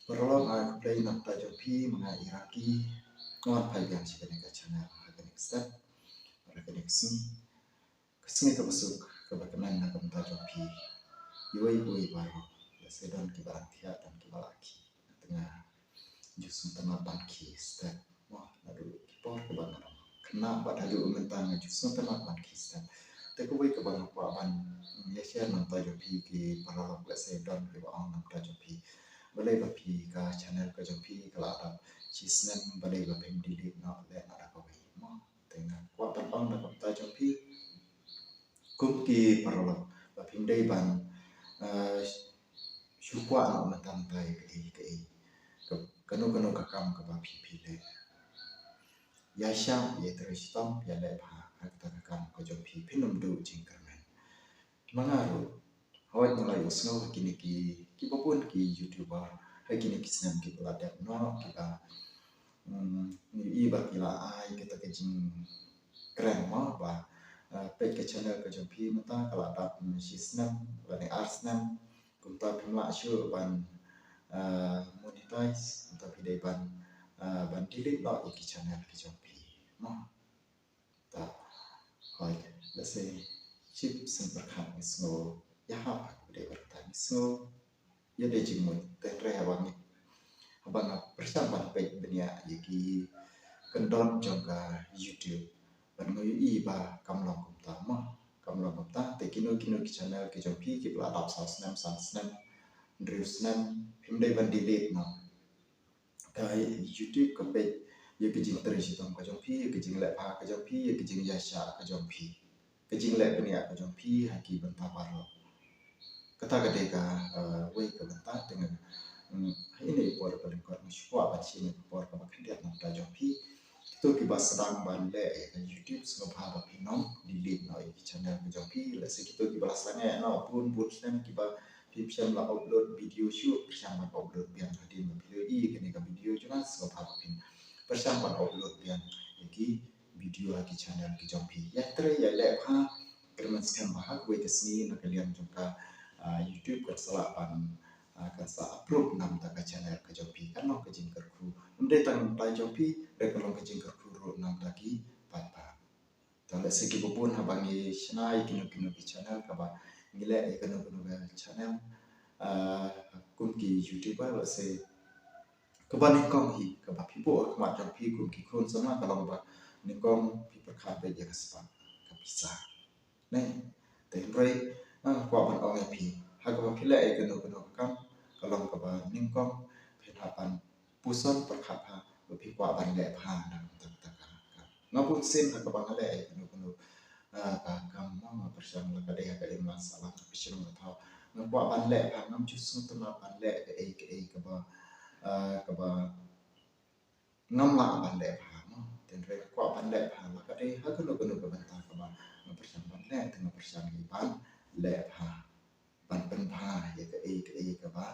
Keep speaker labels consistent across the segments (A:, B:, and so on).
A: Berolong aku play nafta jopi mga iraki ngon payang si kaneka channel haganik step haganik kesini kebesuk kebakanan na kamta jopi iwai baru sedon kibarantia dan kibalaki tengah jusung temapan ki step wah nadu kipor kebangan kena pada dulu mentang jusung temapan ki step tekubui kebangan kuaban ya share nafta jopi ki berolong sedon kibaang nafta jopi balai bapi ka channel ka jopi kelapa chisnan balai bapi dilit na le na ka wi mo tengah kwa pan on na ka jopi kumki parolo bapi dai ban shukwa na matang tai ke kanu ka kam ka bapi pile ya sha ye tristom ya le ba ka ka kam ka jopi pinum du jingkermen mangaru hawat mulai usno kini ki popun ki youtuber kini kisnam ki peladak no kita ni iba kila ai kita kejing keren mo ba page ke channel ke jopi mata kala dap sisnam bani arsnam kunta pimla shu ban monetize kunta pidai ban delete no iki channel ke jopi mo ta hoi let's say chip semperkat isno ya ha aku dai bertan isno ya dai jingmut tenre abang persamaan page benia yaki kendon jongka YouTube bangoy iba kamlong kumta ma kamlong kumta te kino ki channel ki jopi ki pla dap snam dreusnam himdai ban delete no kai YouTube ka page ye ki jing terisi tong ka jopi ye ki jing le pa ka jopi ye ki jing yasha ka jopi ki jing le benia ka jopi haki ban taparo kata kadeka wei ka banta dengan ini por paling kor mushwa bachi ni por ka bakhandia na jopi to ki bas sedang bande YouTube semua bahaba pinom delete no iki channel ka jopi la se kito ki balasane no pun sem ki ba pipsam la upload video shoot bersama upload biang hadin video i kini ka video cuma semua bahaba pin bersama upload biang iki video ki channel ki jopi ya tre ya le ha kerman skam bahag wei kesni na kalian jongka YouTube kan salapan kan sa approve nam ta ka channel ka jopi kan no ka jing kerku unde tang ta jopi re kalong ka jing kerku ro nam ta ki papa tale se ki bubun habangi snai kino ki channel ka ba ngile e kano ga channel kum ki YouTuber la se ka ba ni kong hi ka ba pipo ka ma jopi kum ki khon sama kalong ba ni kong pi perkhat be ya kaspa ka bisa ne te rei kwa ban ong pi hagwa pila e kano kam kalong ka ba ningkong phapan puson perkhapa pi kwa ban le pha na tak ngapun sim ka ba le e kano ka kam ma persang la ka de ka de masalah ka pisun ka tha ngapwa ban le pha ngam chu sung ta ban le ka ba ngam la ban le pha no ten re kwa ban le pha la ka de ha kano ka ban ta ka ba persang ban le tengah persang ni ban le pha ban pen pha ya ka ba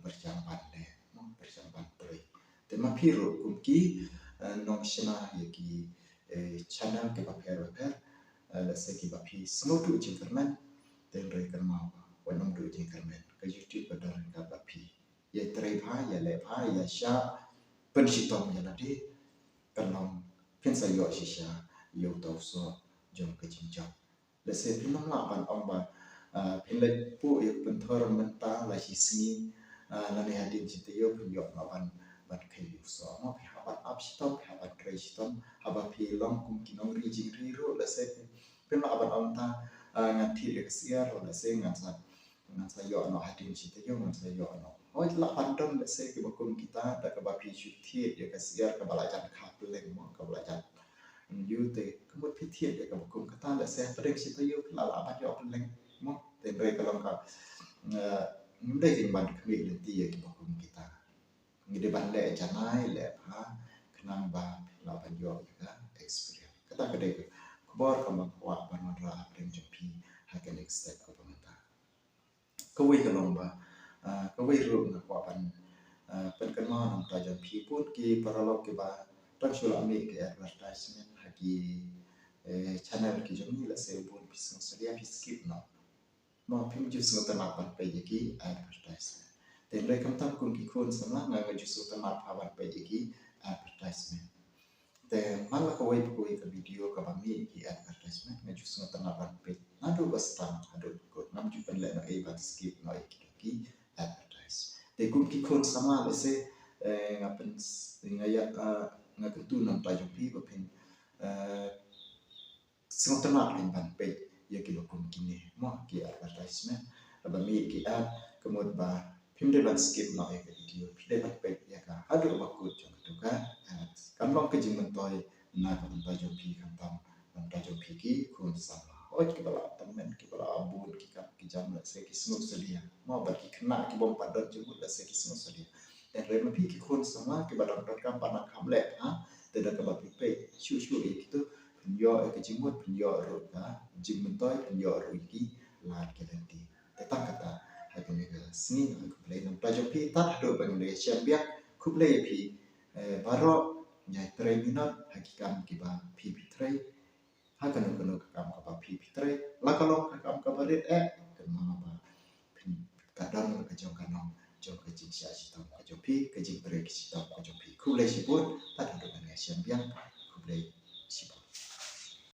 A: persang ban le no persang ban pre te ma phiro kumki nong shina ya ki channel ke ba per la se ki ba phi snow tu jinkerman ten re kan ma wa nong tu jinkerman ka YouTube ka dan ka ba phi ya tre pha ya le pha ya sha pen shitong ya la de kan nong phen sa yo shi sha yo tau so jom ka jinjang la se phin nong la ban ong ba phin le pu ye pen thor man ta la shi singi la ne hadin chi te yo phin yo ma ban kai yu so ma phi ha ban up stop ha ban kai stop ha ba phi long kum ki nong ri jing ri ro la se phin la ban ong ta ngan thi le sia ro la se ngan sa yo no hadin chi te yo ngan sa yo no oi la ban dom la se ki ba kum kita ta ka ba phi chu thi ye ka sia ka ba la jan kha leng mo ka ba la jan yu te ka mo phi thi ye ka ba kum kata la se prek chi te yo la ba yo leng mo te re ka long ka ngde jing ban khmi le ti ye ki ba kum kita ngide ban le janai le ha kenang ba la ban yo ka experience kata ka de kubor ka ma kwa ban ma ra aprem jopi ha ka next step ka ba mata ka wi ka long ba ka wi ru na kwa ban pen kan ma nam ta jopi put ki paralog ki ba tang shula mi ke advertisement ha ki channel ki jomi la se bon business dia fi skip no ma pim jus no ta ma pan pe ki advertisement dan rekam tam kun ki kun sama nga justru temat awan pe iki advertisement. Dan malah kau ibu ke video ke bami ki advertisement nga justru temat awan pe. Nado bastam ado kot nam jupan le na e bat skip na iki advertise. Dan kun ki kun sama lese ngapen ngaya nga kentu nam tajuk pi bapin semua temat ban pe ya kilo kun kini mo ki advertisement bami ki ad kemud ba pimde ban skip na e video pide ban pe ya ka adu bakut jong tu ka kan long ke jing mentoy na kan tajuk pi kan tam kan tajuk pi ki kun sama oi ki bala temen ki bala abun ki kan ki jam la se ki semut sedia mo ba ki kena ki bom padot jemut la se ki semut sedia dan rem pi ki kun sama ki badon dot kam panak hamle ha te da ka ba pi pe shu e gitu penyo ke jimut penyo ro ka jing mentoy penyo ro ki la ke nanti tetap kata hakin ke sini aku play nam tajuk pi tat do bang le champion ku play pi baro nyai tray minot hakikam ki ba pi tray hakan ko kam ka ba pi tray la kalong kam ka ba ret kan mama ba kadang ka jong kanong jong ka jing sia si tam ka jong pi ka jing tray ki si tam ka jong pi ku play si pun tat do bang le champion ku play si